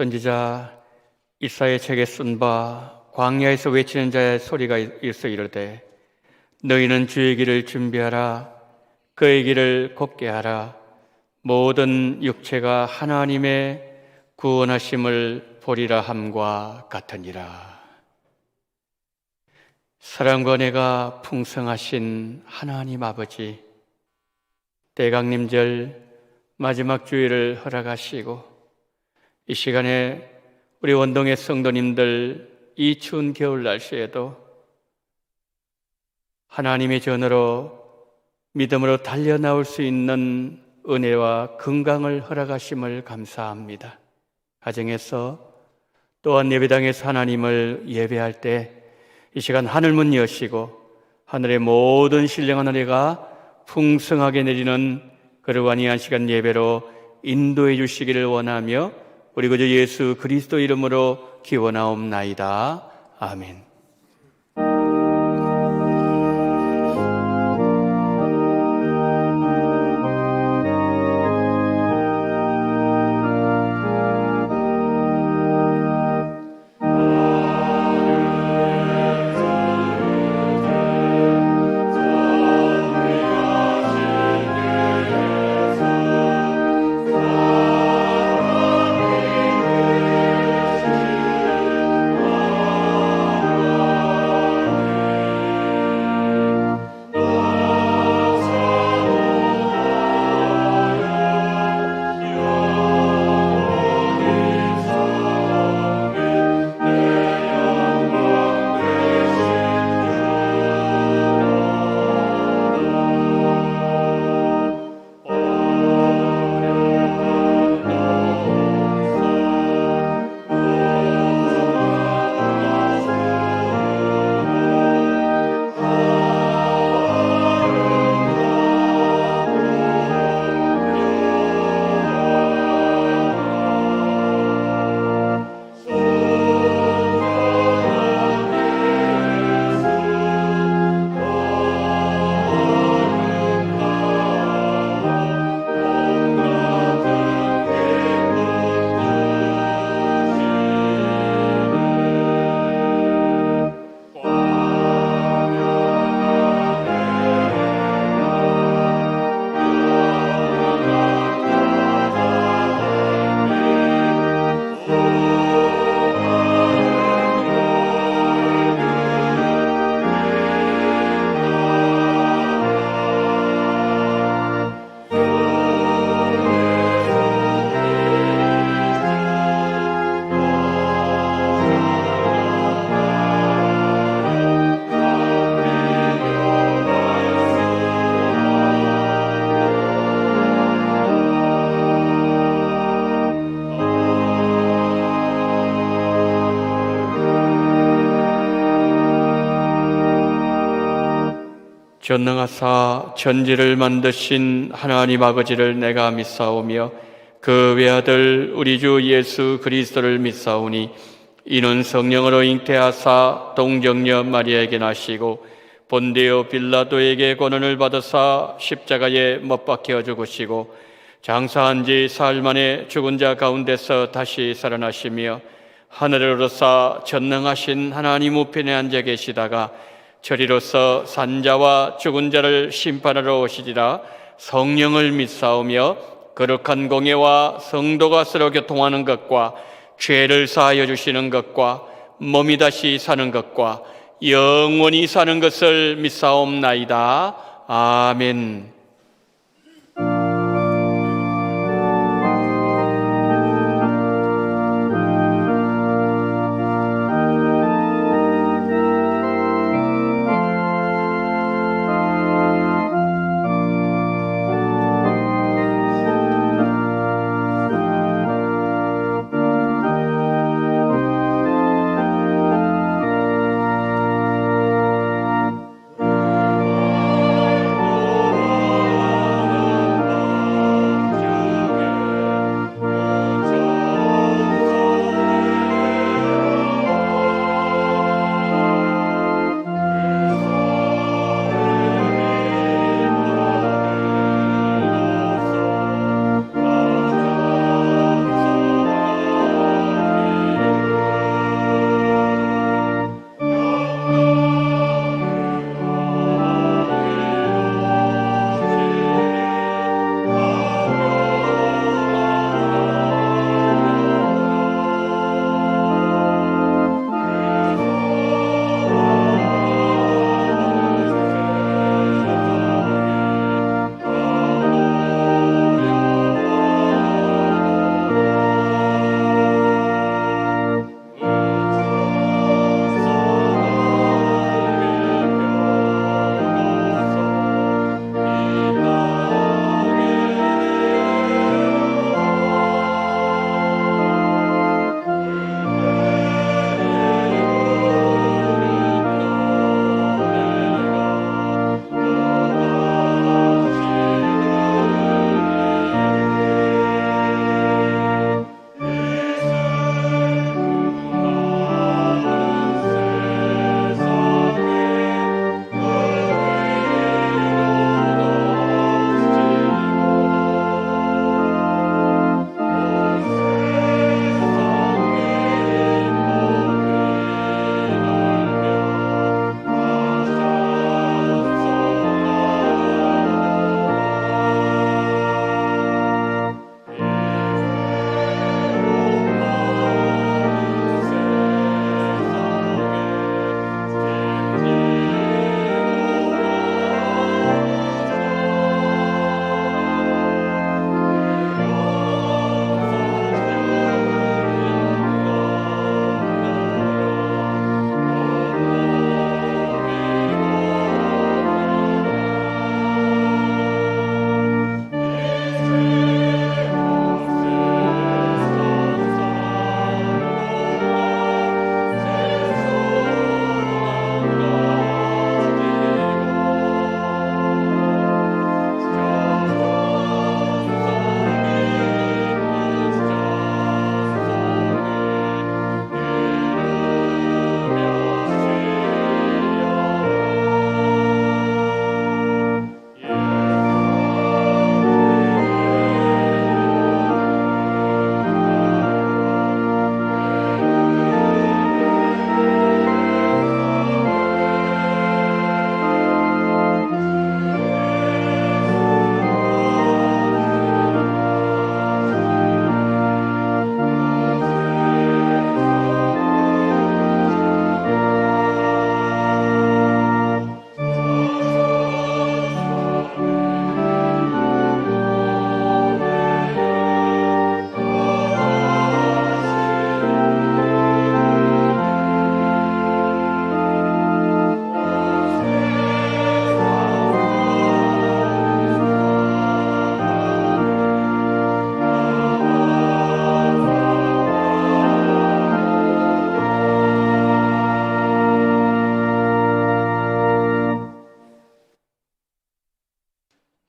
선지자 이사야의 책에 쓴 바 광야에서 외치는 자의 소리가 있어 이르되 너희는 주의 길을 준비하라. 그의 길을 곱게 하라. 모든 육체가 하나님의 구원하심을 보리라 함과 같으니라. 사랑과 은혜가 풍성하신 하나님 아버지, 대강림절 마지막 주일을 허락하시고 이 시간에 우리 원동의 성도님들 이 추운 겨울 날씨에도 하나님의 전으로 믿음으로 달려나올 수 있는 은혜와 건강을 허락하심을 감사합니다. 가정에서 또한 예배당에서 하나님을 예배할 때 이 시간 하늘문 여시고 하늘의 모든 신령한 은혜가 풍성하게 내리는 그러한 이 한 시간 예배로 인도해 주시기를 원하며 우리 구주 예수 그리스도 이름으로 기원하옵나이다. 아멘. 전능하사 천지를 만드신 하나님 아버지를 내가 믿사오며 그 외아들 우리 주 예수 그리스도를 믿사오니 이는 성령으로 잉태하사 동정녀 마리아에게 나시고 본디오 빌라도에게 권한을 받으사 십자가에 못 박혀 죽으시고 장사한 지 사흘 만에 죽은 자 가운데서 다시 살아나시며 하늘을 오르사 전능하신 하나님 우편에 앉아 계시다가 저리로서 산자와 죽은 자를 심판하러 오시리라. 성령을 믿사오며 거룩한 공예와 성도가 서로 교통하는 것과 죄를 사하여 주시는 것과 몸이 다시 사는 것과 영원히 사는 것을 믿사옵나이다. 아멘.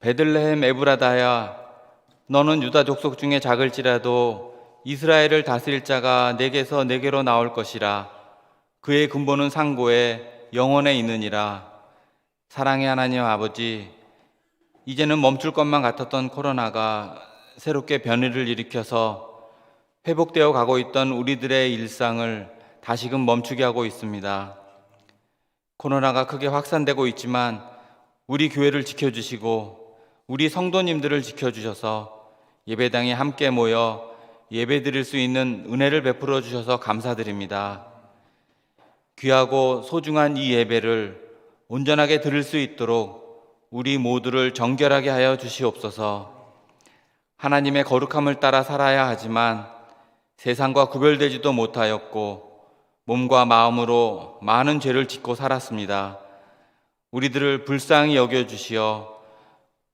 베들레헴 에브라다야, 너는 유다 족속 중에 작을지라도 이스라엘을 다스릴 자가 내게서 내게로 나올 것이라. 그의 근본은 상고에 영원에 있느니라. 사랑의 하나님 아버지, 이제는 멈출 것만 같았던 코로나가 새롭게 변이를 일으켜서 회복되어 가고 있던 우리들의 일상을 다시금 멈추게 하고 있습니다. 코로나가 크게 확산되고 있지만 우리 교회를 지켜주시고 우리 성도님들을 지켜주셔서 예배당에 함께 모여 예배드릴 수 있는 은혜를 베풀어 주셔서 감사드립니다. 귀하고 소중한 이 예배를 온전하게 드릴 수 있도록 우리 모두를 정결하게 하여 주시옵소서. 하나님의 거룩함을 따라 살아야 하지만 세상과 구별되지도 못하였고 몸과 마음으로 많은 죄를 짓고 살았습니다. 우리들을 불쌍히 여겨주시어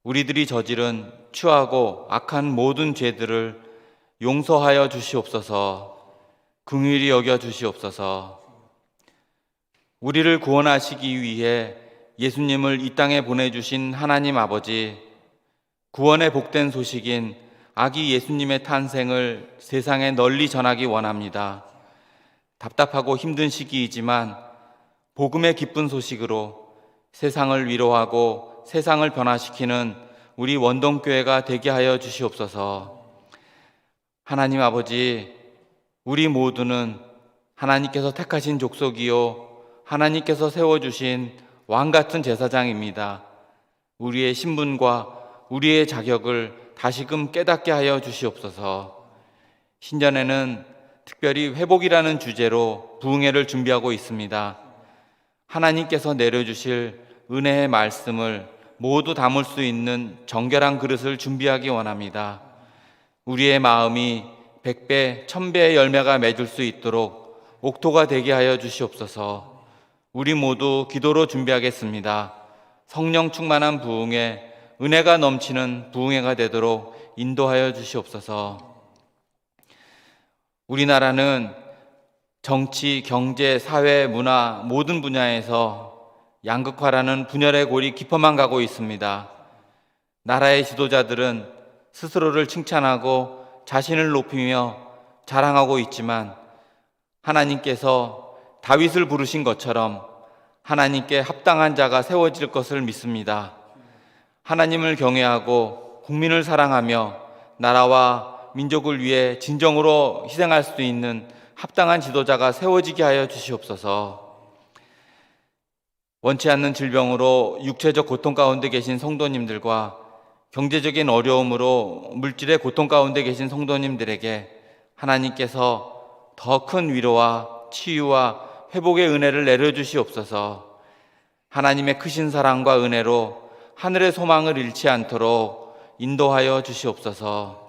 우리들이 저지른 추하고 악한 모든 죄들을 용서하여 주시옵소서. 긍휼히 여겨 주시옵소서. 우리를 구원하시기 위해 예수님을 이 땅에 보내주신 하나님 아버지, 구원의 복된 소식인 아기 예수님의 탄생을 세상에 널리 전하기 원합니다. 답답하고 힘든 시기이지만 복음의 기쁜 소식으로 세상을 위로하고 세상을 변화시키는 우리 원동교회가 되게 하여 주시옵소서. 하나님 아버지, 우리 모두는 하나님께서 택하신 족속이요 하나님께서 세워주신 왕같은 제사장입니다. 우리의 신분과 우리의 자격을 다시금 깨닫게 하여 주시옵소서. 신전에는 특별히 회복이라는 주제로 부흥회를 준비하고 있습니다. 하나님께서 내려주실 은혜의 말씀을 모두 담을 수 있는 정결한 그릇을 준비하기 원합니다. 우리의 마음이 100배, 1000배의 열매가 맺을 수 있도록 옥토가 되게 하여 주시옵소서. 우리 모두 기도로 준비하겠습니다. 성령 충만한 부흥회, 은혜가 넘치는 부흥회가 되도록 인도하여 주시옵소서. 우리나라는 정치, 경제, 사회, 문화 모든 분야에서 양극화라는 분열의 골이 깊어만 가고 있습니다. 나라의 지도자들은 스스로를 칭찬하고 자신을 높이며 자랑하고 있지만 하나님께서 다윗을 부르신 것처럼 하나님께 합당한 자가 세워질 것을 믿습니다. 하나님을 경외하고 국민을 사랑하며 나라와 민족을 위해 진정으로 희생할 수 있는 합당한 지도자가 세워지게 하여 주시옵소서. 원치 않는 질병으로 육체적 고통 가운데 계신 성도님들과 경제적인 어려움으로 물질의 고통 가운데 계신 성도님들에게 하나님께서 더 큰 위로와 치유와 회복의 은혜를 내려주시옵소서. 하나님의 크신 사랑과 은혜로 하늘의 소망을 잃지 않도록 인도하여 주시옵소서.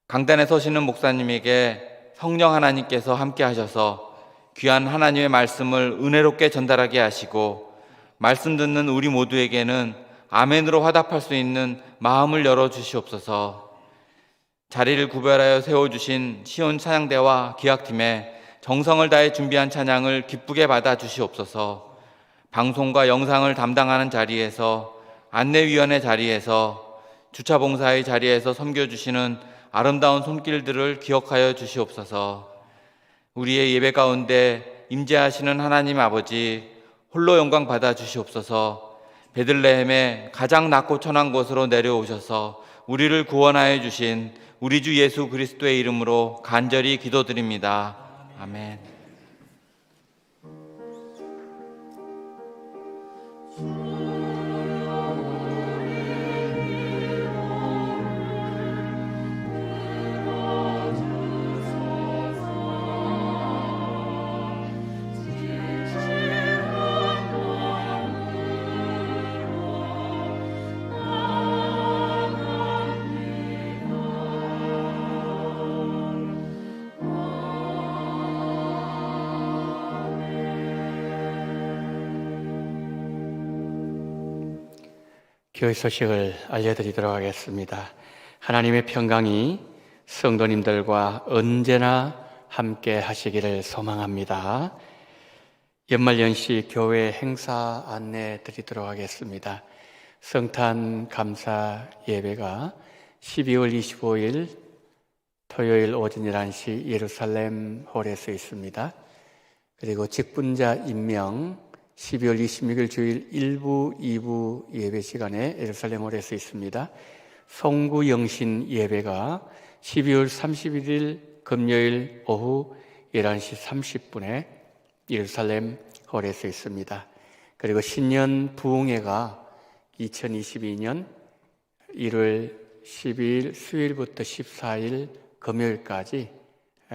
강단에 서시는 목사님에게 성령 하나님께서 함께 하셔서 귀한 하나님의 말씀을 은혜롭게 전달하게 하시고 말씀 듣는 우리 모두에게는 아멘으로 화답할 수 있는 마음을 열어주시옵소서. 자리를 구별하여 세워주신 시온 찬양대와 기악팀에 정성을 다해 준비한 찬양을 기쁘게 받아주시옵소서. 방송과 영상을 담당하는 자리에서, 안내위원회 자리에서, 주차봉사의 자리에서 섬겨주시는 아름다운 손길들을 기억하여 주시옵소서. 우리의 예배 가운데 임재하시는 하나님 아버지, 홀로 영광 받아 주시옵소서. 베들레헴의 가장 낮고 천한 곳으로 내려오셔서 우리를 구원하여 주신 우리 주 예수 그리스도의 이름으로 간절히 기도드립니다. 아멘. 교회 소식을 알려드리도록 하겠습니다. 하나님의 평강이 성도님들과 언제나 함께 하시기를 소망합니다. 연말연시 교회 행사 안내 드리도록 하겠습니다. 성탄 감사 예배가 12월 25일 토요일 오전 11시 예루살렘 홀에서 있습니다. 그리고 직분자 임명 12월 26일 주일 1부, 2부 예배 시간에 예루살렘 홀에서 있습니다. 송구 영신 예배가 12월 31일 금요일 오후 11시 30분에 예루살렘 홀에서 있습니다. 그리고 신년 부흥회가 2022년 1월 12일 수요일부터 14일 금요일까지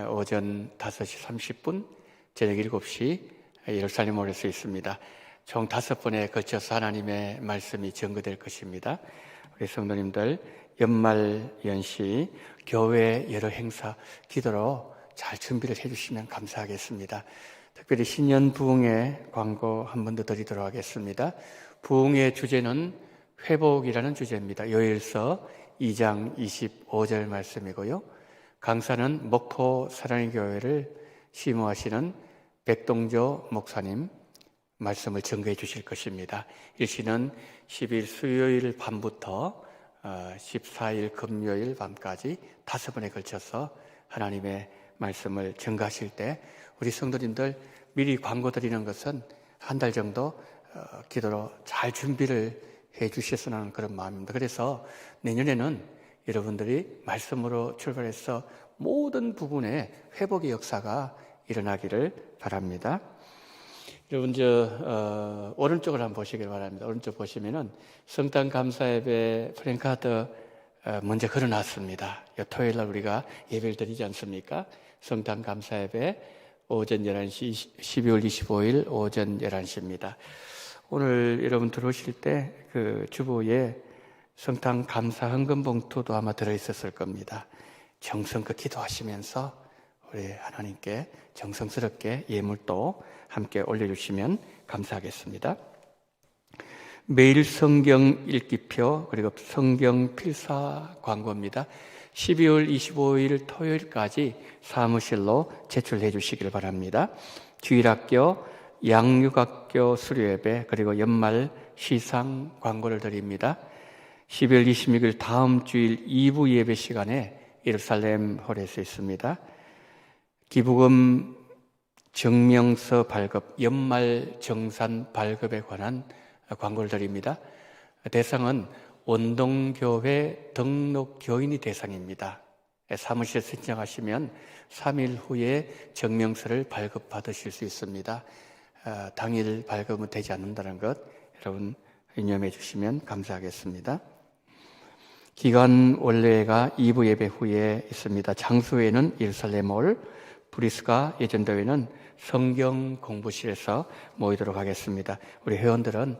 오전 5시 30분, 저녁 7시 예루살렘 홀에서 있습니다. 총 5번에 걸쳐서 하나님의 말씀이 전거될 것입니다. 우리 성도님들 연말 연시 교회 여러 행사 기도로 잘 준비를 해주시면 감사하겠습니다. 특별히 신년 부흥회 광고 한 번 더 드리도록 하겠습니다. 부흥의 주제는 회복이라는 주제입니다. 요일서 2장 25절 말씀이고요. 강사는 목포 사랑의 교회를 심호하시는 백동조 목사님 말씀을 전거해 주실 것입니다. 일시는 10일 수요일 밤부터 14일 금요일 밤까지 5번에 걸쳐서 하나님의 말씀을 전가하실 때 우리 성도님들 미리 광고 드리는 것은 한 달 정도 기도로 잘 준비를 해 주셨으면 하는 그런 마음입니다. 그래서 내년에는 여러분들이 말씀으로 출발해서 모든 부분에 회복의 역사가 일어나기를 바랍니다. 여러분 오른쪽을 한번 보시길 바랍니다. 오른쪽 보시면은 성탄 감사예배 프랭카드 먼저 걸어놨습니다. 토요일 날 우리가 예배를 드리지 않습니까? 성탄 감사예배 오전 11시 12월 25일 오전 11시입니다. 오늘 여러분 들어오실 때 그 주보에 성탄 감사 헌금 봉투도 아마 들어있었을 겁니다. 정성껏 기도하시면서 우리 하나님께 정성스럽게 예물도 함께 올려주시면 감사하겠습니다. 매일 성경 읽기표 그리고 성경 필사 광고입니다. 12월 25일 토요일까지 사무실로 제출해 주시길 바랍니다. 주일학교, 양육학교 수료예배 그리고 연말 시상 광고를 드립니다. 12월 26일 다음 주일 2부 예배 시간에 예루살렘 홀에서 있습니다. 기부금 증명서 발급, 연말 정산 발급에 관한 광고를 드립니다. 대상은 원동교회 등록 교인이 대상입니다. 사무실에 신청하시면 3일 후에 증명서를 발급받으실 수 있습니다. 당일 발급은 되지 않는다는 것 여러분 유념해 주시면 감사하겠습니다. 기간 원래가 2부 예배 후에 있습니다. 장소에는 예루살렘홀, 브리스가 예전도회는 성경 공부실에서 모이도록 하겠습니다. 우리 회원들은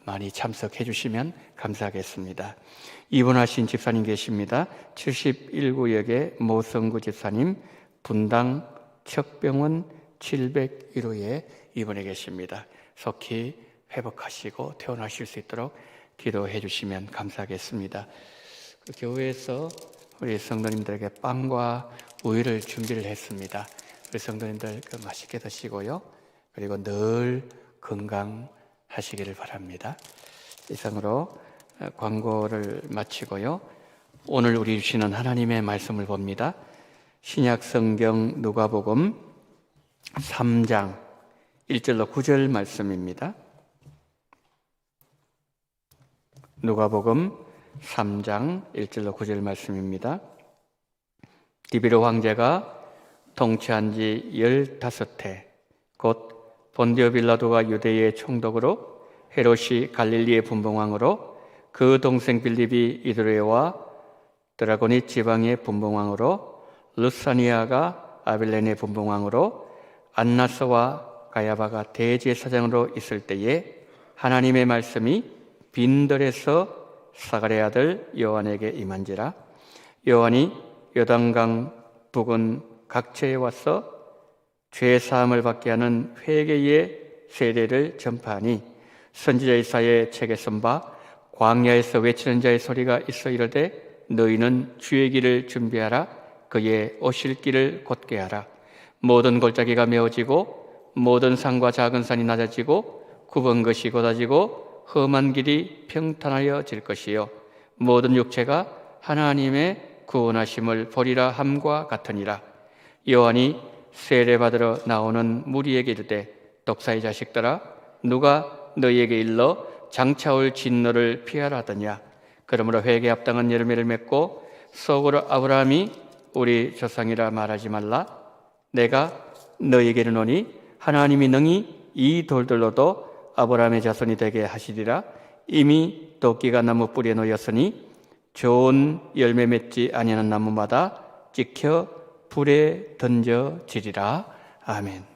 많이 참석해 주시면 감사하겠습니다. 입원하신 집사님 계십니다. 71구역의 모성구 집사님, 분당 척병원 701호에 입원해 계십니다. 속히 회복하시고 퇴원하실 수 있도록 기도해 주시면 감사하겠습니다. 그 교회에서 우리 성도님들에게 빵과 우유를 준비를 했습니다. 우리 성도님들 맛있게 드시고요. 그리고 늘 건강하시기를 바랍니다. 이상으로 광고를 마치고요. 오늘 우리 주시는 하나님의 말씀을 봅니다. 신약 성경 누가복음 3장 1절로 9절 말씀입니다. 누가복음 3장 1절로 9절 말씀입니다. 디비르 황제가 통치한 지 15해 곧 본디오 빌라도가 유대의 총독으로 헤롯이 갈릴리의 분봉왕으로 그 동생 빌립이 이두레와 드라고니 지방의 분봉왕으로 루사니아가 아빌렌의 분봉왕으로 안나스와 가야바가 대제사장으로 있을 때에 하나님의 말씀이 빈들에서 사가랴 아들 요한에게 임한지라. 요한이 요단강 북은 각처에 와서 죄 사함을 받게 하는 회개의 세례를 전파하니 선지자 이사야의 책에 쓴 바 광야에서 외치는 자의 소리가 있어 이르되 너희는 주의 길을 준비하라. 그의 오실 길을 곧게 하라. 모든 골짜기가 메어지고 모든 산과 작은 산이 낮아지고 굽은 것이 곧아지고 험한 길이 평탄하여질 것이요 모든 육체가 하나님의 구원하심을 보리라 함과 같으니라. 요한이 세례받으러 나오는 무리에게 이르되 독사의 자식들아 누가 너희에게 일러 장차 올 진노를 피하라 하더냐. 그러므로 회개에 합당한 열매를 맺고 속으로 아브라함이 우리 조상이라 말하지 말라. 내가 너희에게 이르노니 하나님이 능히 이 돌들로도 아브라함의 자손이 되게 하시리라. 이미 도끼가 나무 뿌리에 놓였으니 좋은 열매 맺지 아니하는 나무마다 찍혀 불에 던져지리라. 아멘.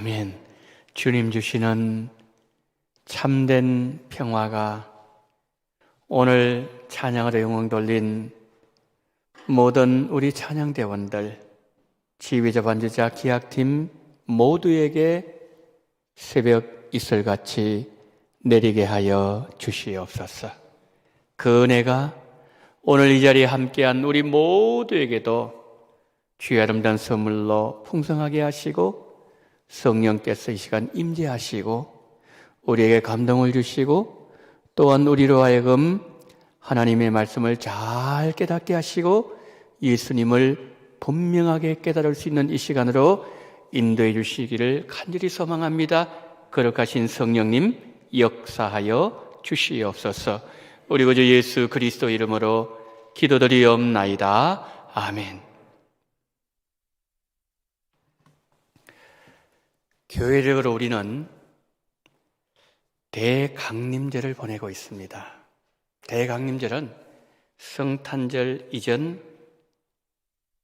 아멘. 주님 주시는 참된 평화가 오늘 찬양으로 영광 돌린 모든 우리 찬양대원들, 지휘자, 반주자, 기악팀 모두에게 새벽 이슬같이 내리게 하여 주시옵소서. 그 은혜가 오늘 이 자리에 함께한 우리 모두에게도 주의 아름다운 선물로 풍성하게 하시고 성령께서 이 시간 임재하시고 우리에게 감동을 주시고 또한 우리로 하여금 하나님의 말씀을 잘 깨닫게 하시고 예수님을 분명하게 깨달을 수 있는 이 시간으로 인도해 주시기를 간절히 소망합니다. 거룩하신 성령님 역사하여 주시옵소서. 우리 구주 예수 그리스도 이름으로 기도드리옵나이다. 아멘. 교회적으로 우리는 대강림절을 보내고 있습니다. 대강림절은 성탄절 이전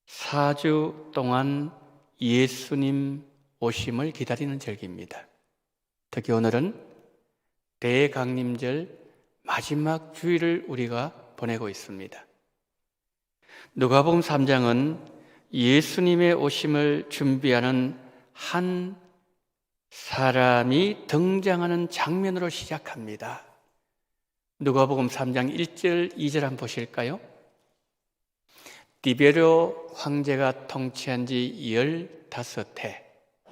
4주 동안 예수님 오심을 기다리는 절기입니다. 특히 오늘은 대강림절 마지막 주일을 우리가 보내고 있습니다. 누가복음 3장은 예수님의 오심을 준비하는 한 사람이 등장하는 장면으로 시작합니다. 누가복음 3장 1절, 2절 한번 보실까요? 디베료 황제가 통치한 지 15해,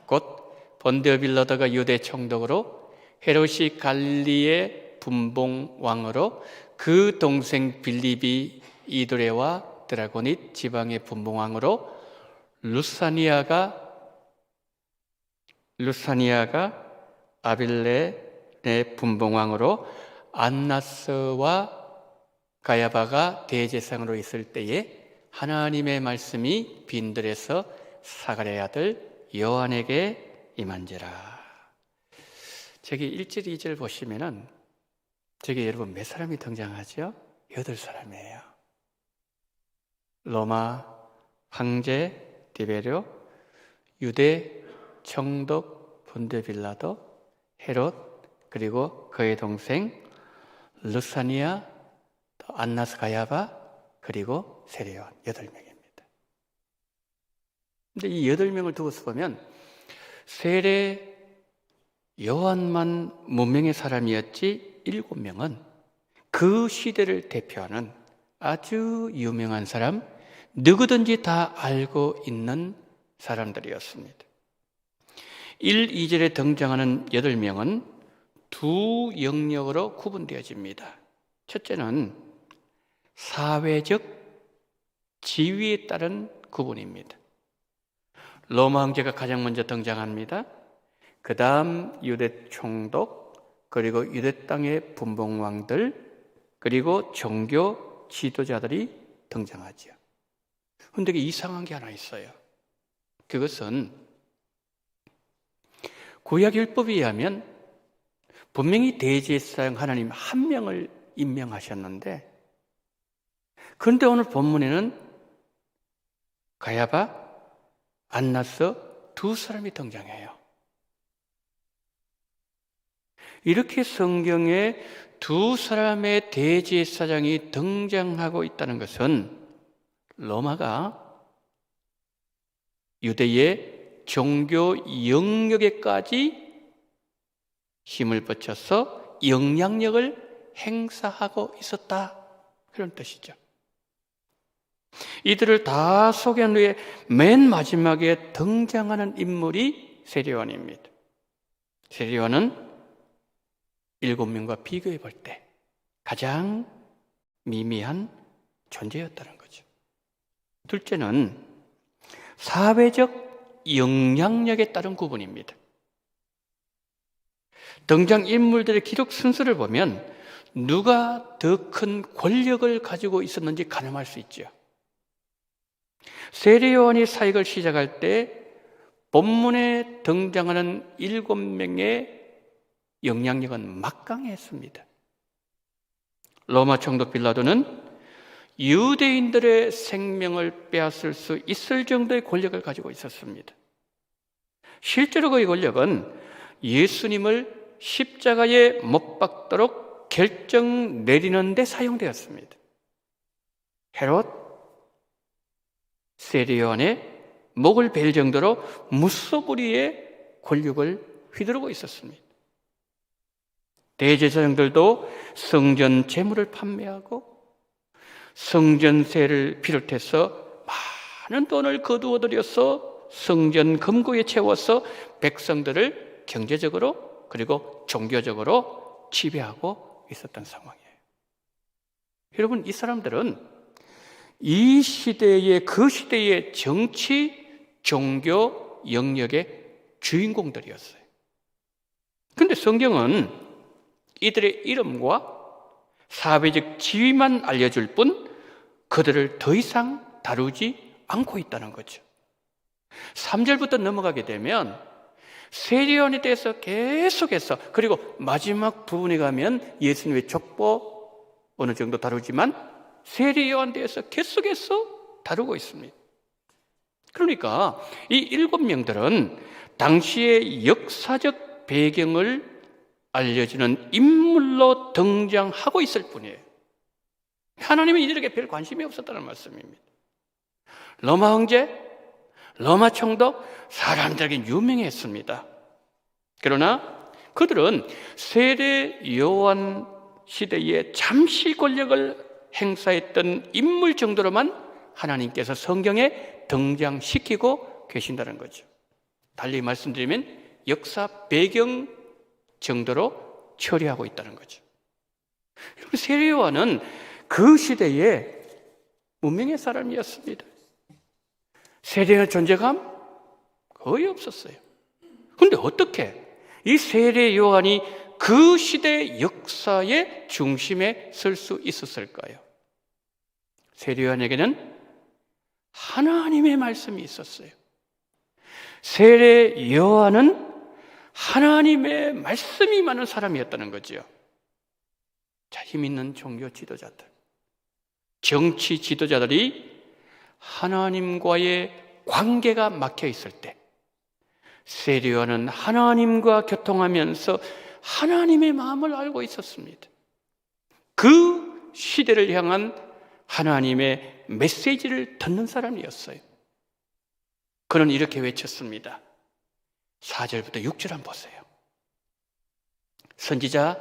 곧 본디오 빌라도가 유대 총독으로, 헤롯이 갈릴리의 분봉왕으로, 그 동생 빌립이 이두레와 드라고닛 지방의 분봉왕으로, 루사니아가 아빌레의 분봉왕으로, 안나스와 가야바가 대제사장으로 있을 때에 하나님의 말씀이 빈들에서 사가랴의 아들 요한에게 임한지라. 저기 1절, 2절 보시면은 저기 여러분 몇 사람이 등장하죠? 8사람이에요. 로마 황제 디베료, 유대 총독 본디오 빌라도, 헤롯, 그리고 그의 동생 루사니아, 또 안나스 가야바, 그리고 세례 요한 8명입니다. 근데 이 8명을 두고서 보면 세례 요한만 무명의 사람이었지 7명은 그 시대를 대표하는 아주 유명한 사람, 누구든지 다 알고 있는 사람들이었습니다. 1, 2절에 등장하는 8명은 두 영역으로 구분되어집니다. 첫째는 사회적 지위에 따른 구분입니다. 로마 황제가 가장 먼저 등장합니다. 그 다음 유대 총독, 그리고 유대 땅의 분봉왕들, 그리고 종교 지도자들이 등장하죠. 그런데 이상한 게 하나 있어요. 그것은 구약율법에 의하면 분명히 대제사장 하나님 한 명을 임명하셨는데, 그런데 오늘 본문에는 가야바, 안나스 2사람이 등장해요. 이렇게 성경에 2사람의 대제사장이 등장하고 있다는 것은 로마가 유대의 종교 영역에까지 힘을 붙여서 영향력을 행사하고 있었다, 그런 뜻이죠. 이들을 다 소개한 후에 맨 마지막에 등장하는 인물이 세례 요한입니다. 세례 요한은 7명과 비교해 볼 때 가장 미미한 존재였다는 거죠. 둘째는 사회적 영향력에 따른 구분입니다. 등장인물들의 기록 순서를 보면 누가 더 큰 권력을 가지고 있었는지 가늠할 수 있죠. 세례 요한이 사역을 시작할 때 본문에 등장하는 7명의 영향력은 막강했습니다. 로마 총독 빌라도는 유대인들의 생명을 빼앗을 수 있을 정도의 권력을 가지고 있었습니다. 실제로 그의 권력은 예수님을 십자가에 못 박도록 결정 내리는 데 사용되었습니다. 헤롯, 세례 요한의 목을 벨 정도로 무소불위의 권력을 휘두르고 있었습니다. 대제사장들도 성전 재물을 판매하고 성전세를 비롯해서 많은 돈을 거두어 들여서 성전 금고에 채워서 백성들을 경제적으로 그리고 종교적으로 지배하고 있었던 상황이에요. 여러분, 이 사람들은 이 시대의, 그 시대의 정치, 종교 영역의 주인공들이었어요. 그런데 성경은 이들의 이름과 사회적 지위만 알려줄 뿐 그들을 더 이상 다루지 않고 있다는 거죠. 3절부터 넘어가게 되면 세례요한에 대해서 계속해서, 그리고 마지막 부분에 가면 예수님의 족보 어느 정도 다루지만 세례요한에 대해서 계속해서 다루고 있습니다. 그러니까 이 7명들은 당시의 역사적 배경을 알려주는 인물로 등장하고 있을 뿐이에요. 하나님은 이들에게 별 관심이 없었다는 말씀입니다. 로마 황제, 로마 총독, 사람들에게 유명했습니다. 그러나 그들은 세례 요한 시대에 잠시 권력을 행사했던 인물 정도로만 하나님께서 성경에 등장시키고 계신다는 거죠. 달리 말씀드리면 역사 배경 정도로 처리하고 있다는 거죠. 세례 요한은 그 시대에 문명의 사람이었습니다. 세례의 존재감 거의 없었어요. 그런데 어떻게 이 세례 요한이 그 시대 역사의 중심에 설 수 있었을까요? 세례 요한에게는 하나님의 말씀이 있었어요. 세례 요한은 하나님의 말씀이 많은 사람이었다는 거죠. 자, 힘 있는 종교 지도자들, 정치 지도자들이 하나님과의 관계가 막혀 있을 때 세례 요한은 하나님과 교통하면서 하나님의 마음을 알고 있었습니다. 그 시대를 향한 하나님의 메시지를 듣는 사람이었어요. 그는 이렇게 외쳤습니다. 4절부터 6절 한번 보세요. 선지자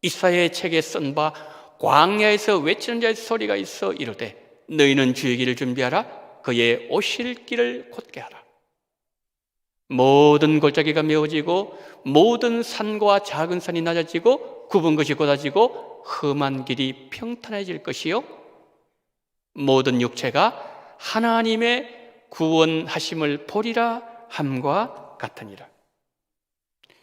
이사야의 책에 쓴 바 광야에서 외치는 자의 소리가 있어 이르되 너희는 주의 길을 준비하라. 그의 오실 길을 곧게 하라. 모든 골짜기가 메워지고 모든 산과 작은 산이 낮아지고 굽은 것이 곧아지고 험한 길이 평탄해질 것이요 모든 육체가 하나님의 구원하심을 보리라 함과 같으니라.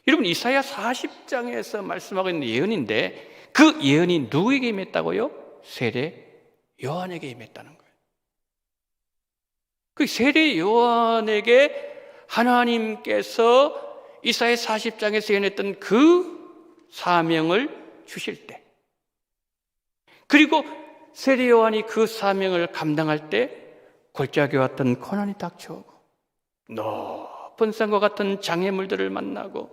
여러분, 이사야 40장에서 말씀하고 있는 예언인데 그 예언이 누구에게 임했다고요? 세례 요한에게 임했다는 거예요. 그 세례 요한에게 하나님께서 이사야 40장에서 예언했던 그 사명을 주실 때, 그리고 세례 요한이 그 사명을 감당할 때 골짜기와 같은 고난이 닥쳐오고 높은 산과 같은 장애물들을 만나고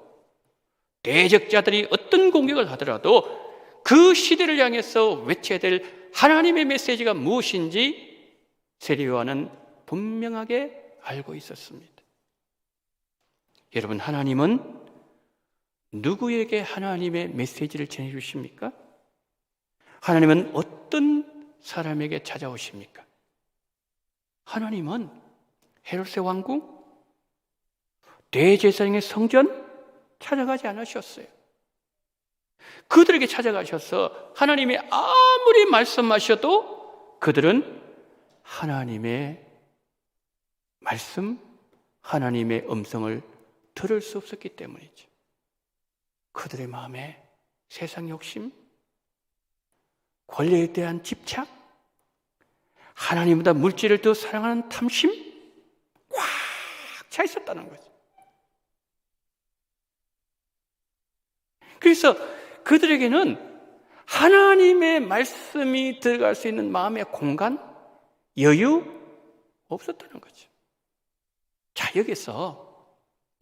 대적자들이 어떤 공격을 하더라도 그 시대를 향해서 외쳐야 될 하나님의 메시지가 무엇인지 세례 요한은 분명하게 알고 있었습니다. 여러분, 하나님은 누구에게 하나님의 메시지를 전해주십니까? 하나님은 어떤 사람에게 찾아오십니까? 하나님은 헤롯의 왕궁, 대제사장의 성전 찾아가지 않으셨어요. 그들에게 찾아가셔서 하나님이 아무리 말씀하셔도 그들은 하나님의 말씀, 하나님의 음성을 들을 수 없었기 때문이죠. 그들의 마음에 세상 욕심, 권력에 대한 집착, 하나님보다 물질을 더 사랑하는 탐심 꽉 차 있었다는 거죠. 그래서 그들에게는 하나님의 말씀이 들어갈 수 있는 마음의 공간, 여유 없었다는 거죠. 자, 여기서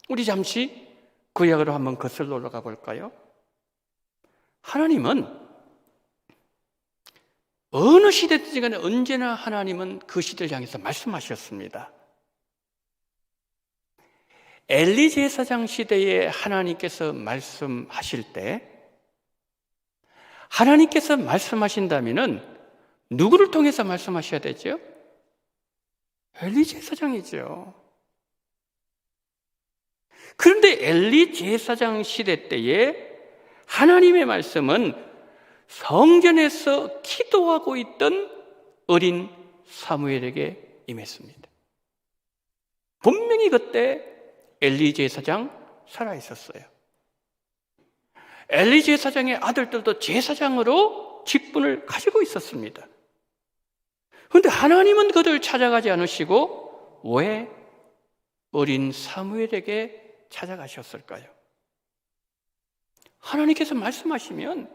우리 잠시 구약으로 한번 거슬러 올라가 볼까요? 하나님은 어느 시대든지 간에 언제나 하나님은 그 시대를 향해서 말씀하셨습니다. 엘리 제사장 시대에 하나님께서 말씀하실 때 하나님께서 말씀하신다면은 누구를 통해서 말씀하셔야 되죠? 엘리 제사장이죠. 그런데 엘리 제사장 시대 때에 하나님의 말씀은 성전에서 기도하고 있던 어린 사무엘에게 임했습니다. 분명히 그때 엘리 제사장 살아있었어요. 엘리 제사장의 아들들도 제사장으로 직분을 가지고 있었습니다. 그런데 하나님은 그들을 찾아가지 않으시고 왜 어린 사무엘에게 찾아가셨을까요? 하나님께서 말씀하시면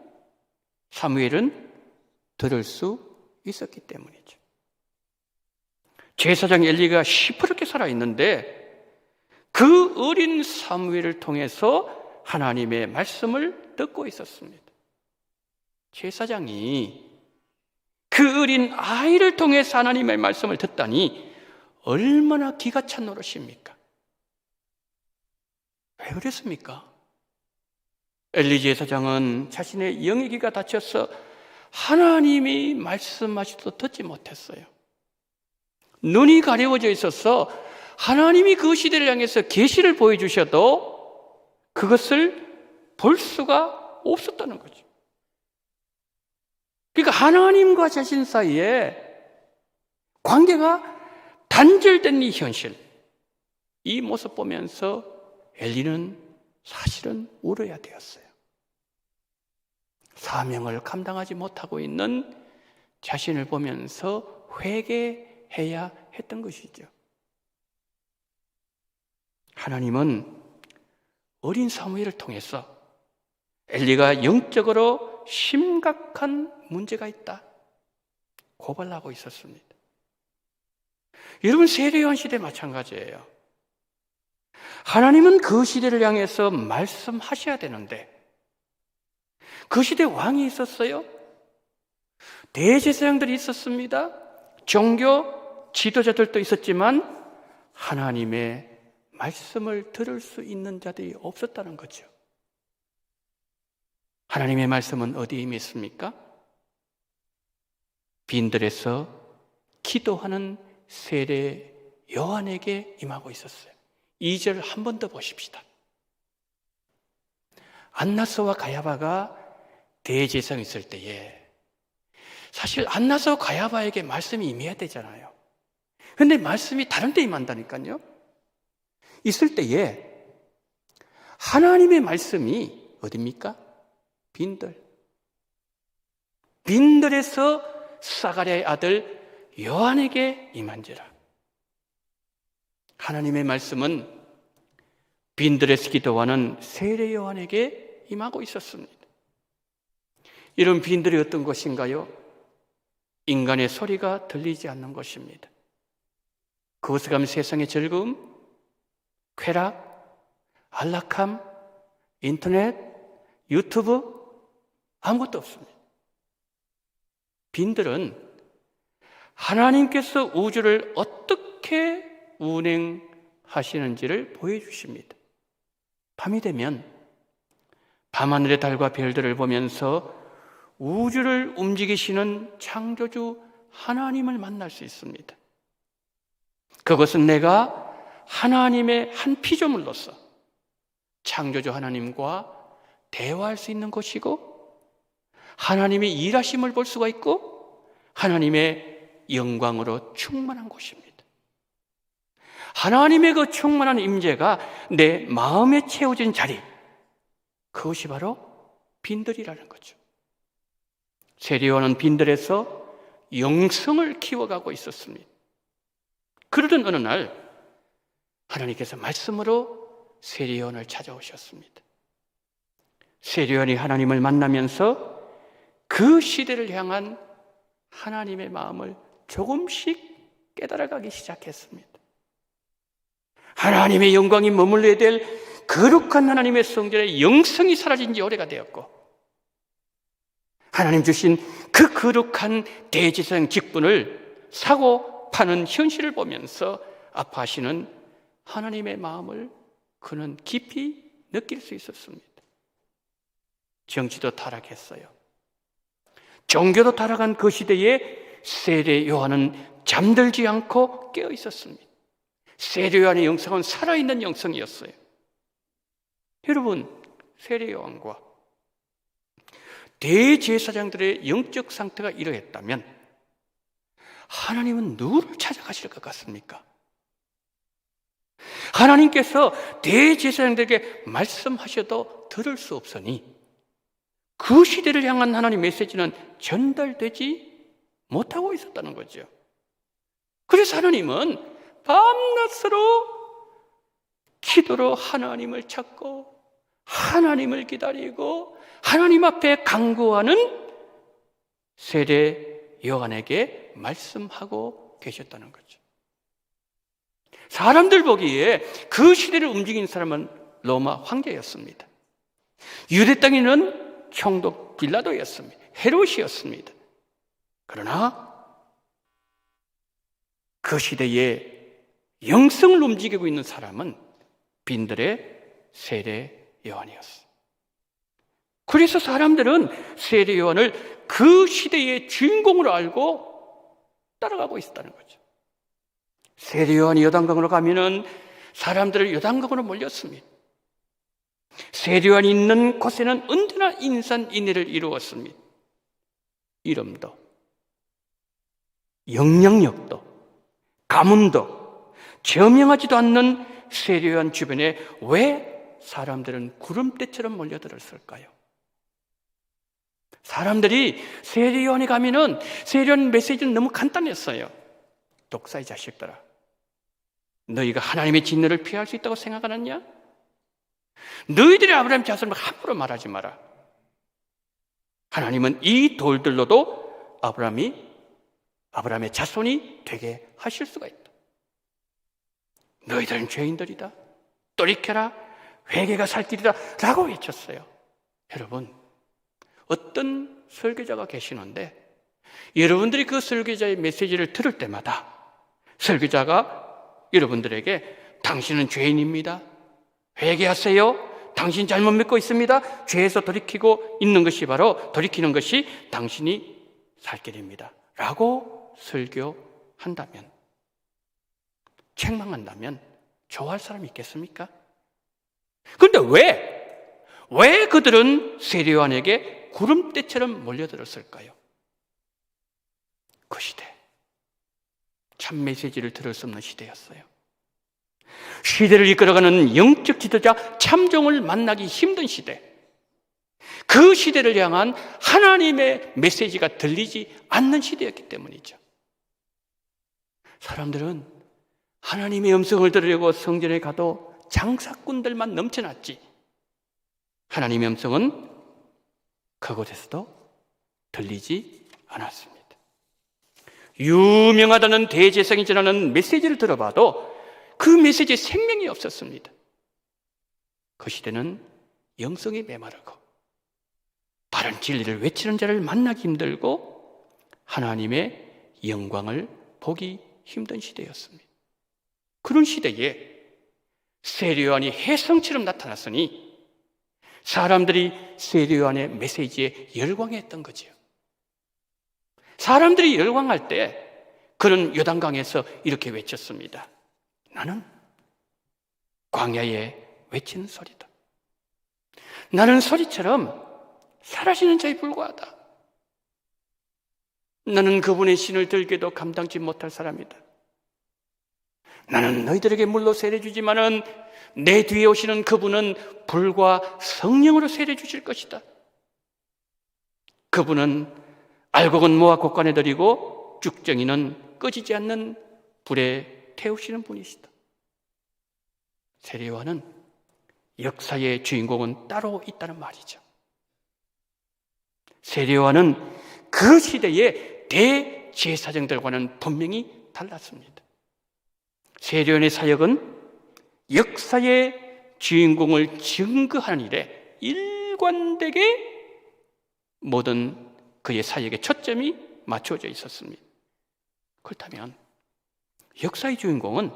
사무엘은 들을 수 있었기 때문이죠. 제사장 엘리가 시퍼렇게 살아있는데 그 어린 사무엘을 통해서 하나님의 말씀을 듣고 있었습니다. 제사장이 그 어린 아이를 통해서 하나님의 말씀을 듣다니 얼마나 기가 찬 노릇입니까? 왜 그랬습니까? 엘리 제사장은 자신의 영의 귀가 닫혀서 하나님이 말씀하셔도 듣지 못했어요. 눈이 가려워져 있어서 하나님이 그 시대를 향해서 계시를 보여주셔도 그것을 볼 수가 없었다는 거죠. 그러니까 하나님과 자신 사이에 관계가 단절된 이 현실, 이 모습 보면서 엘리는 사실은 울어야 되었어요. 사명을 감당하지 못하고 있는 자신을 보면서 회개해야 했던 것이죠. 하나님은 어린 사무엘을 통해서 엘리가 영적으로 심각한 문제가 있다 고발하고 있었습니다. 여러분, 세례요한 시대 마찬가지예요. 하나님은 그 시대를 향해서 말씀하셔야 되는데 그 시대 왕이 있었어요. 대제사장들이 있었습니다. 종교 지도자들도 있었지만 하나님의 말씀을 들을 수 있는 자들이 없었다는 거죠. 하나님의 말씀은 어디에 있습니까? 빈들에서 기도하는 세례 요한에게 임하고 있었어요. 2절 한 번 더 보십시다. 안나스와 가야바가 대제사장이 있을 때에 사실 안나스와 가야바에게 말씀이 임해야 되잖아요. 그런데 말씀이 다른 데 임한다니까요. 있을 때에 하나님의 말씀이 어디입니까? 빈들에서 사가랴의 아들 요한에게 임한지라. 하나님의 말씀은 빈들에서 기도하는 세례 요한에게 임하고 있었습니다. 이런 빈들이 어떤 것인가요? 인간의 소리가 들리지 않는 것입니다. 그것을 가면 세상의 즐거움, 쾌락, 안락함, 인터넷, 유튜브 아무것도 없습니다. 빈들은 하나님께서 우주를 어떻게 운행하시는지를 보여주십니다. 밤이 되면 밤하늘의 달과 별들을 보면서 우주를 움직이시는 창조주 하나님을 만날 수 있습니다. 그것은 내가 하나님의 한 피조물로서 창조주 하나님과 대화할 수 있는 곳이고 하나님의 일하심을 볼 수가 있고 하나님의 영광으로 충만한 곳입니다. 하나님의 그 충만한 임재가 내 마음에 채워진 자리, 그것이 바로 빈들이라는 거죠. 세례요한은 빈들에서 영성을 키워가고 있었습니다. 그러던 어느 날 하나님께서 말씀으로 세례요한을 찾아오셨습니다. 세례요한이 하나님을 만나면서 그 시대를 향한 하나님의 마음을 조금씩 깨달아가기 시작했습니다. 하나님의 영광이 머물러야 될 거룩한 하나님의 성전의 영성이 사라진 지 오래가 되었고 하나님 주신 그 거룩한 대제사장 직분을 사고 파는 현실을 보면서 아파하시는 하나님의 마음을 그는 깊이 느낄 수 있었습니다. 정치도 타락했어요. 종교도 타락한 그 시대에 세례 요한은 잠들지 않고 깨어 있었습니다. 세례 요한의 영성은 살아있는 영성이었어요. 여러분, 세례 요한과 대제사장들의 영적 상태가 이러했다면 하나님은 누구를 찾아가실 것 같습니까? 하나님께서 대제사장들에게 말씀하셔도 들을 수 없으니 그 시대를 향한 하나님의 메시지는 전달되지 못하고 있었다는 거죠. 그래서 하나님은 밤낮으로 기도로 하나님을 찾고 하나님을 기다리고 하나님 앞에 간구하는 세례 요한에게 말씀하고 계셨다는 거죠. 사람들 보기에 그 시대를 움직인 사람은 로마 황제였습니다. 유대 땅에는 총독 빌라도였습니다. 헤롯이었습니다. 그러나 그 시대에 영성을 움직이고 있는 사람은 빈들의 세례 요한이었어요. 그래서 사람들은 세례 요한을 그 시대의 주인공으로 알고 따라가고 있었다는 거죠. 세례 요한이 요단강으로 가면은 사람들을 요단강으로 몰렸습니다. 세례 요한이 있는 곳에는 언제나 인산인해를 이루었습니다. 이름도, 영향력도, 가문도 저명하지도 않는 세례 요한 주변에 왜 사람들은 구름대처럼 몰려들었을까요? 사람들이 세례 요한에 가면은 세례 요한 메시지는 너무 간단했어요. 독사의 자식들아, 너희가 하나님의 진노를 피할 수 있다고 생각하느냐? 너희들이 아브라함 자손을 함부로 말하지 마라. 하나님은 이 돌들로도 아브라함의 자손이 되게 하실 수가 있다. 너희들은 죄인들이다. 돌이켜라. 회개가 살 길이다. 라고 외쳤어요. 여러분, 어떤 설교자가 계시는데 여러분들이 그 설교자의 메시지를 들을 때마다 설교자가 여러분들에게 당신은 죄인입니다. 회개하세요. 당신 잘못 믿고 있습니다. 죄에서 돌이키고 있는 것이 바로 돌이키는 것이 당신이 살 길입니다. 라고 설교한다면, 책망한다면 좋아할 사람이 있겠습니까? 그런데 왜 그들은 세례 요한에게 구름대처럼 몰려들었을까요? 그 시대, 참 메시지를 들을 수 없는 시대였어요. 시대를 이끌어가는 영적 지도자 참종을 만나기 힘든 시대, 그 시대를 향한 하나님의 메시지가 들리지 않는 시대였기 때문이죠. 사람들은 하나님의 음성을 들으려고 성전에 가도 장사꾼들만 넘쳐났지, 하나님의 음성은 그곳에서도 들리지 않았습니다. 유명하다는 대제사장이 전하는 메시지를 들어봐도 그 메시지에 생명이 없었습니다. 그 시대는 영성이 메마르고 바른 진리를 외치는 자를 만나기 힘들고 하나님의 영광을 보기 힘든 시대였습니다. 그런 시대에 세례 요한이 혜성처럼 나타났으니 사람들이 세례 요한의 메시지에 열광했던 거죠. 사람들이 열광할 때 그는 요단강에서 이렇게 외쳤습니다. 나는 광야에 외치는 소리다. 나는 소리처럼 사라지는 자에 불과하다. 나는 그분의 신을 들게도 감당치 못할 사람이다. 나는 너희들에게 물로 세례 주지만은 내 뒤에 오시는 그분은 불과 성령으로 세례 주실 것이다. 그분은 알곡은 모아 곡간에 들이고 쭉정이는 꺼지지 않는 불에 태우시는 분이시다. 세례 요한은 역사의 주인공은 따로 있다는 말이죠. 세례 요한은 그 시대의 대제사장들과는 분명히 달랐습니다. 세례 요한의 사역은 역사의 주인공을 증거하는 일에 일관되게 모든 그의 사역의 초점이 맞춰져 있었습니다. 그렇다면 역사의 주인공은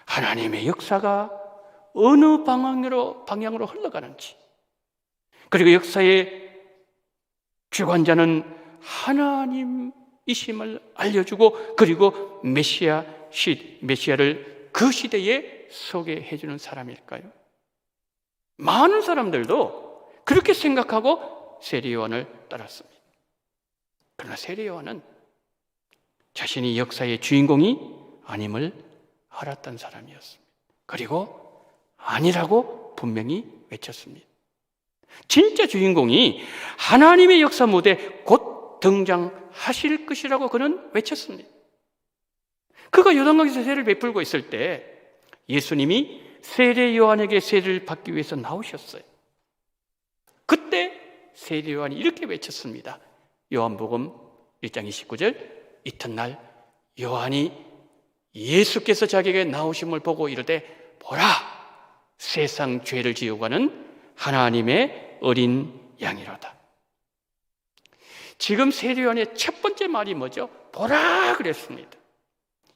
하나님의 역사가 어느 방향으로 흘러가는지, 그리고 역사의 주관자는 하나님이심을 알려주고 그리고 메시아를 그 시대에 소개해 주는 사람일까요? 많은 사람들도 그렇게 생각하고 세례 요한을 따랐습니다. 그러나 세례 요한은 자신이 역사의 주인공이 아님을 알았던 사람이었습니다. 그리고 아니라고 분명히 외쳤습니다. 진짜 주인공이 하나님의 역사 무대에 곧 등장하실 것이라고 그는 외쳤습니다. 그가 요단강에서 세례를 베풀고 있을 때 예수님이 세례 요한에게 세례를 받기 위해서 나오셨어요. 그때 세례 요한이 이렇게 외쳤습니다. 요한복음 1장 29절, 이튿날 요한이 예수께서 자기에게 나오심을 보고 이르되 보라, 세상 죄를 지우고 가는 하나님의 어린 양이로다. 지금 세례 요한의 첫 번째 말이 뭐죠? 보라 그랬습니다.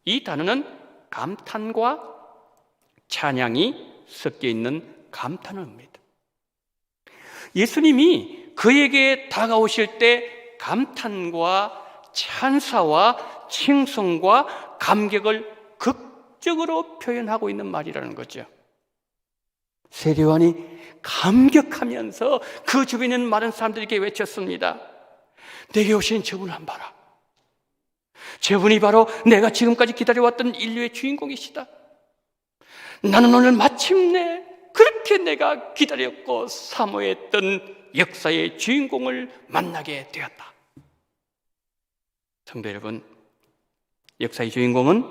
이 단어는 감탄과 찬양이 섞여 있는 감탄어입니다. 예수님이 그에게 다가오실 때 감탄과 찬사와 칭송과 감격을 극적으로 표현하고 있는 말이라는 거죠. 세례 요한이 감격하면서 그 주변에 있는 많은 사람들에게 외쳤습니다. 내게 오신 저분을 한번 봐라. 저분이 바로 내가 지금까지 기다려왔던 인류의 주인공이시다. 나는 오늘 마침내 그렇게 내가 기다렸고 사모했던 역사의 주인공을 만나게 되었다. 성도 여러분, 역사의 주인공은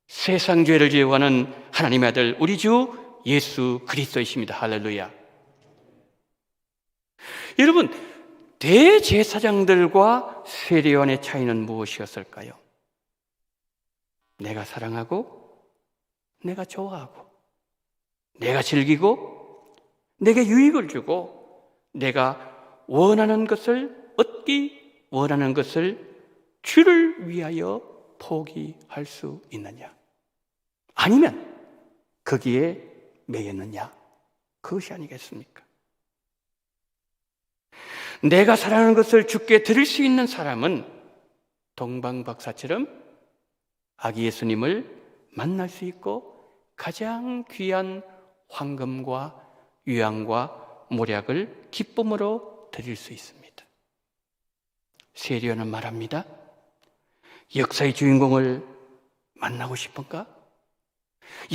세상 죄를 지어가는 하나님의 아들 우리 주 예수 그리스도이십니다. 할렐루야. 여러분, 대제사장들과 세례요한의 차이는 무엇이었을까요? 내가 사랑하고 내가 좋아하고 내가 즐기고 내게 유익을 주고 내가 원하는 것을 얻기 원하는 것을 주를 위하여 포기할 수 있느냐? 아니면 거기에 매였느냐? 그것이 아니겠습니까? 내가 사랑하는 것을 주께 드릴 수 있는 사람은 동방박사처럼 아기 예수님을 만날 수 있고 가장 귀한 황금과 유향과 몰약을 기쁨으로 드릴 수 있습니다. 세례요한은 말합니다. 역사의 주인공을 만나고 싶은가?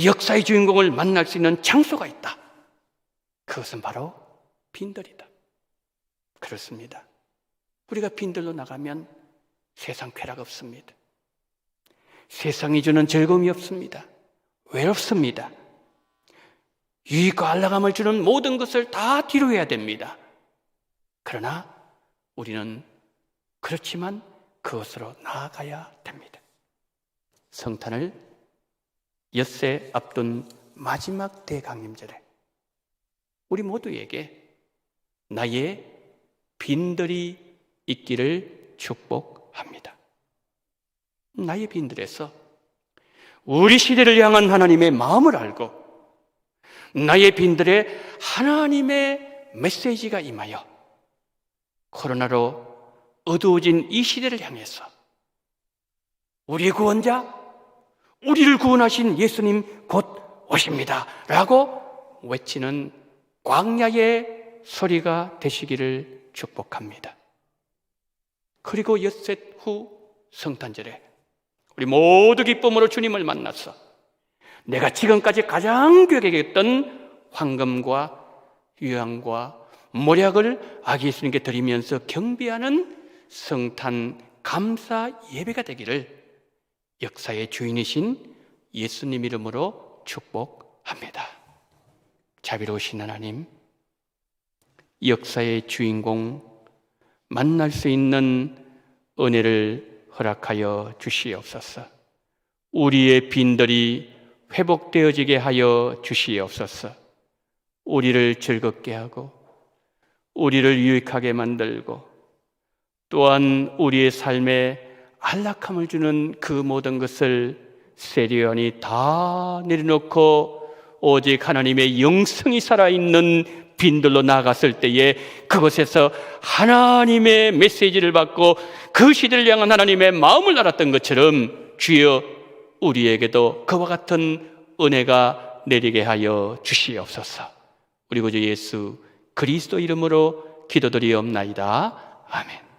역사의 주인공을 만날 수 있는 장소가 있다. 그것은 바로 빈들이다. 그렇습니다. 우리가 빈들로 나가면 세상 쾌락 없습니다. 세상이 주는 즐거움이 없습니다. 외롭습니다. 유익과 안락함을 주는 모든 것을 다 뒤로해야 됩니다. 그러나 우리는 그렇지만 그것으로 나아가야 됩니다. 성탄을 엿새 앞둔 마지막 대강림절에 우리 모두에게 나의 빈들이 있기를 축복합니다. 나의 빈들에서 우리 시대를 향한 하나님의 마음을 알고 나의 빈들에 하나님의 메시지가 임하여 코로나로 어두워진 이 시대를 향해서 우리의 구원자, 우리를 구원하신 예수님 곧 오십니다 라고 외치는 광야의 소리가 되시기를 축복합니다. 그리고 엿새 후 성탄절에 우리 모두 기쁨으로 주님을 만나서 내가 지금까지 가장 귀하게 황금과 유향과 몰약을 아기 예수님께 드리면서 경배하는 성탄 감사 예배가 되기를 역사의 주인이신 예수님 이름으로 축복합니다. 자비로우신 하나님, 역사의 주인공 만날 수 있는 은혜를 허락하여 주시옵소서. 우리의 빈들이 회복되어지게 하여 주시옵소서. 우리를 즐겁게 하고 우리를 유익하게 만들고 또한 우리의 삶에 안락함을 주는 그 모든 것을 세례요한이 다 내려놓고 오직 하나님의 영성이 살아있는 빈들로 나아갔을 때에 그곳에서 하나님의 메시지를 받고 그 시대를 향한 하나님의 마음을 알았던 것처럼 주여 우리에게도 그와 같은 은혜가 내리게 하여 주시옵소서. 우리 구주 예수 그리스도 이름으로 기도드리옵나이다. 아멘.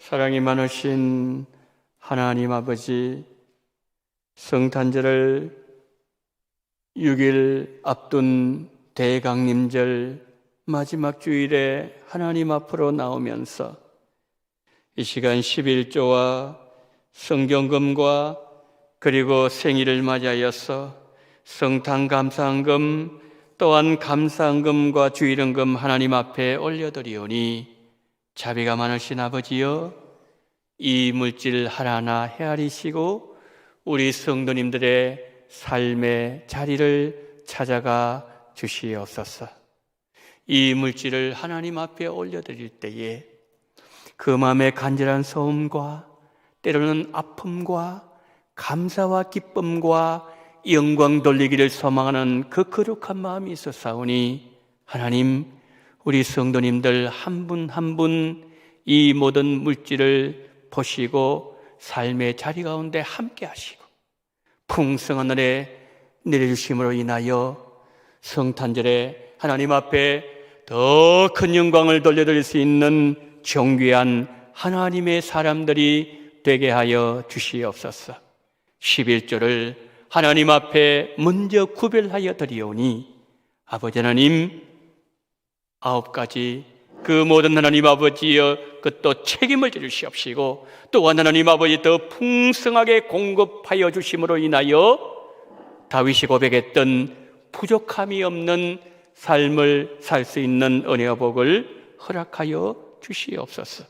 사랑이 많으신 하나님 아버지, 성탄절을 6일 앞둔 대강림절 마지막 주일에 하나님 앞으로 나오면서 이 시간 11조와 성경금과 그리고 생일을 맞이하여서 성탄 감사헌금 또한 감사헌금과 주일헌금 하나님 앞에 올려드리오니 자비가 많으신 아버지여, 이 물질 하나하나 헤아리시고 우리 성도님들의 삶의 자리를 찾아가 주시옵소서. 이 물질을 하나님 앞에 올려드릴 때에 그 마음의 간절한 소음과 때로는 아픔과 감사와 기쁨과 영광 돌리기를 소망하는 그 거룩한 마음이 있어사오니 하나님, 우리 성도님들 한 분 한 분 이 모든 물질을 보시고 삶의 자리 가운데 함께 하시고 풍성한 은혜 내려주심으로 인하여 성탄절에 하나님 앞에 더 큰 영광을 돌려드릴 수 있는 존귀한 하나님의 사람들이 되게 하여 주시옵소서. 11조를 하나님 앞에 먼저 구별하여 드리오니 아버지 하나님, 9가지 그 모든 하나님 아버지여 그 또 책임을 져주시옵시고 또한 하나님 아버지 더 풍성하게 공급하여 주심으로 인하여 다윗이 고백했던 부족함이 없는 삶을 살 수 있는 은혜와 복을 허락하여 주시옵소서.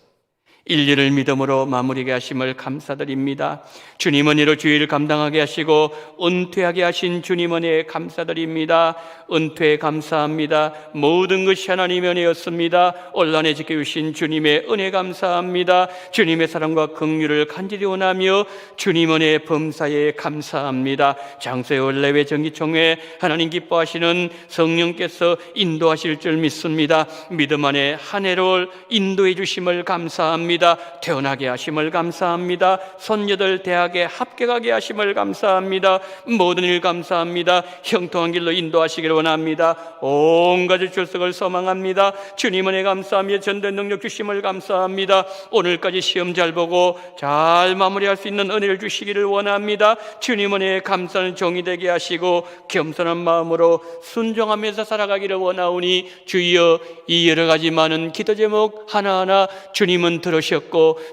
인류를 믿음으로 마무리하게 하심을 감사드립니다. 주님 은혜로 주의를 감당하게 하시고 은퇴하게 하신 주님 은혜에 감사드립니다. 은퇴에 감사합니다. 모든 것이 하나님의 은혜였습니다. 온란에 지켜주신 주님의 은혜 감사합니다. 주님의 사랑과 긍휼을 간절히 원하며 주님 은혜의 범사에 감사합니다. 장세월 내외 정기총회 하나님 기뻐하시는 성령께서 인도하실 줄 믿습니다. 믿음 안에 한 해를 인도해 주심을 감사합니다. 태어나게 하심을 감사합니다. 손녀들 대학에 합격하게 하심을 감사합니다. 모든 일 감사합니다. 형통한 길로 인도하시기를 원합니다. 온 가지 출석을 소망합니다. 주님 은혜 감사하며 전도의 능력 주심을 감사합니다. 오늘까지 시험 잘 보고 잘 마무리할 수 있는 은혜를 주시기를 원합니다. 주님 은혜에 감사하는 종이 되게 하시고 겸손한 마음으로 순종하면서 살아가기를 원하오니 주여, 이 여러 가지 많은 기도 제목 하나하나 주님은 들으셨고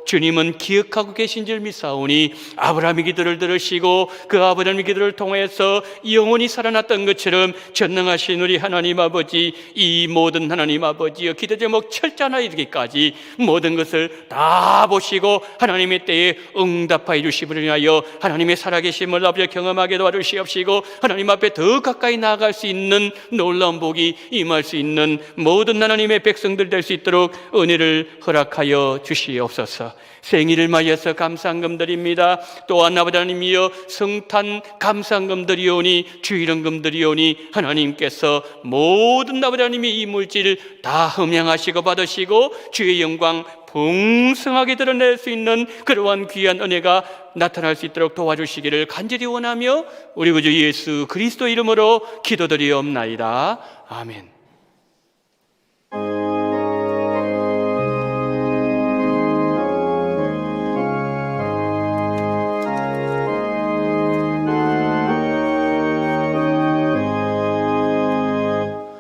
주님은 기억하고 계신 줄 믿사오니 아브라함의 기도를 들으시고 그 아브라함의 기도를 통해서 영원히 살아났던 것처럼 전능하신 우리 하나님 아버지, 이 모든 하나님 아버지여 기도 제목 철저하나 이르기까지 모든 것을 다 보시고 하나님의 때에 응답하여 주시므로 인하여 하나님의 살아계심을 아버지 경험하게 도와주시옵시고 하나님 앞에 더 가까이 나아갈 수 있는 놀라운 복이 임할 수 있는 모든 하나님의 백성들 될 수 있도록 은혜를 허락하여 주시옵소서. 생일을 맞이해서 감사헌금 드립니다. 또한 아버지 하나님이여 성탄 감사헌금 드리오니 주일헌금 드리오니 하나님께서 모든 아버지 하나님이 이 물질을 다 흠양하시고 받으시고 주의 영광 풍성하게 드러낼 수 있는 그러한 귀한 은혜가 나타날 수 있도록 도와주시기를 간절히 원하며 우리 구주 예수 그리스도 이름으로 기도드리옵나이다. 아멘.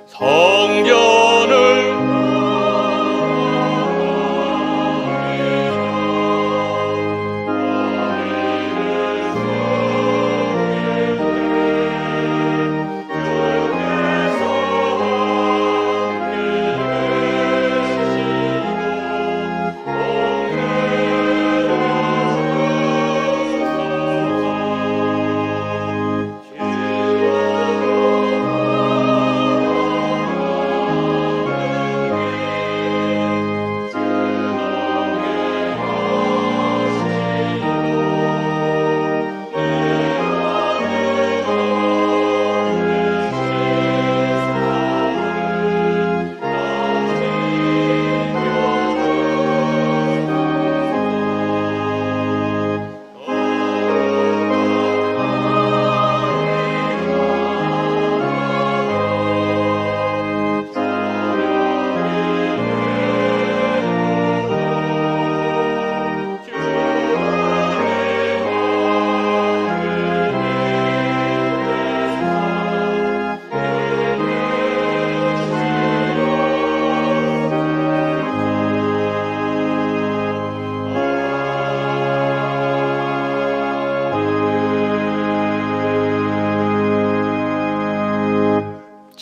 성전을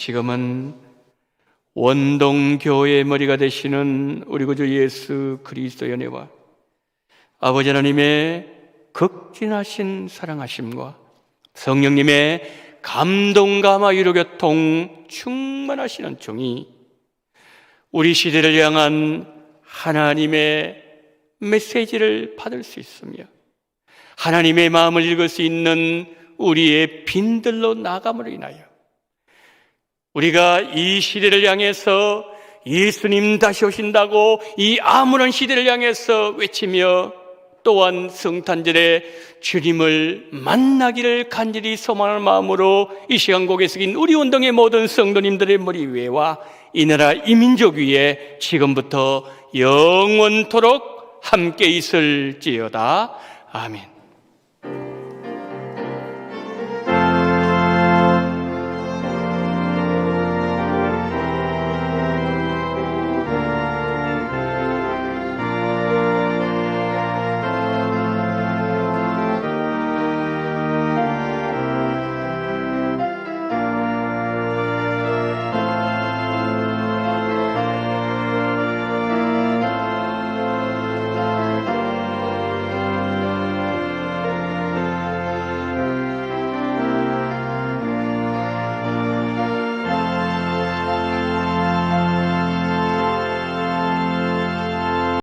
지금은 원동교회의 머리가 되시는 우리 구주 예수 그리스도의 은혜와 아버지 하나님의 극진하신 사랑하심과 성령님의 감동감화 위로교통 충만하시는 종이 우리 시대를 향한 하나님의 메시지를 받을 수 있으며 하나님의 마음을 읽을 수 있는 우리의 빈들로 나감으로 인하여 우리가 이 시대를 향해서 예수님 다시 오신다고 이 암울한 시대를 향해서 외치며 또한 성탄절에 주님을 만나기를 간절히 소망하는 마음으로 이 시간 고개 숙인 우리 운동의 모든 성도님들의 머리 위에와 이 나라 이 민족 위에 지금부터 영원토록 함께 있을지어다. 아멘.